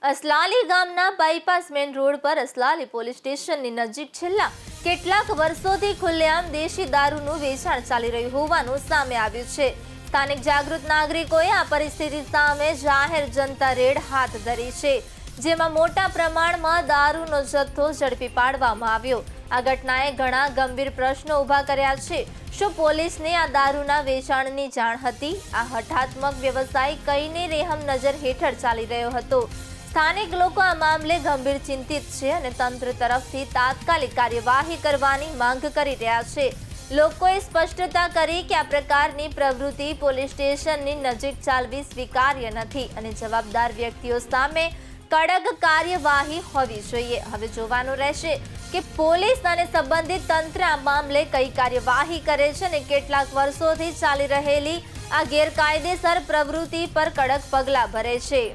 અસલાલી ગામના bypass main road પર Aslali police સ્ટેશનની નજીક છેલ્લા કેટલાક વર્ષોથી ખુલ્લેઆમ દેશી દારૂનું વેચાણ ચાલી રહ્યું હોવાનું સામે આવ્યું છે। સ્થાનિક જાગૃત નાગરિકોએ આ પરિસ્થિતિ સામે જાહેર જનતા રેડ હાથ ધરી છે, જેમાં મોટા પ્રમાણમાં દારૂનો જથ્થો ઝડપી પાડવામાં આવ્યો। આ ઘટનાએ ઘણા ગંભીર પ્રશ્નો ઊભા કર્યા છે। શું પોલીસને આ દારૂના વેચાણની જાણ હતી? આ હઠાત્મક વ્યવસાય કઈની રહેમ નજર હેઠળ ચાલી રહ્યો હતો? સ્થાનિક લોકો આ મામલે ગંભીર ચિંતિત છે અને તંત્ર તરફથી તાત્કાલિક કાર્યવાહી કરવાની માંગ કરી રહ્યા છે। લોકોએ સ્પષ્ટતા કરી કે આ પ્રકારની પ્રવૃત્તિ પોલીસ સ્ટેશનની નજીક ચાલવી સ્વીકાર્ય નથી અને જવાબદાર વ્યક્તિઓ સામે કડક કાર્યવાહી હોવી જોઈએ। હવે જોવાનું રહેશે કે પોલીસ અને સંબંધિત તંત્ર આ મામલે કઈ કાર્યવાહી કરે છે અને કેટલાક વર્ષોથી ચાલી રહેલી આ ગેરકાયદેસર પ્રવૃત્તિ પર કડક પગલાં ભરે છે।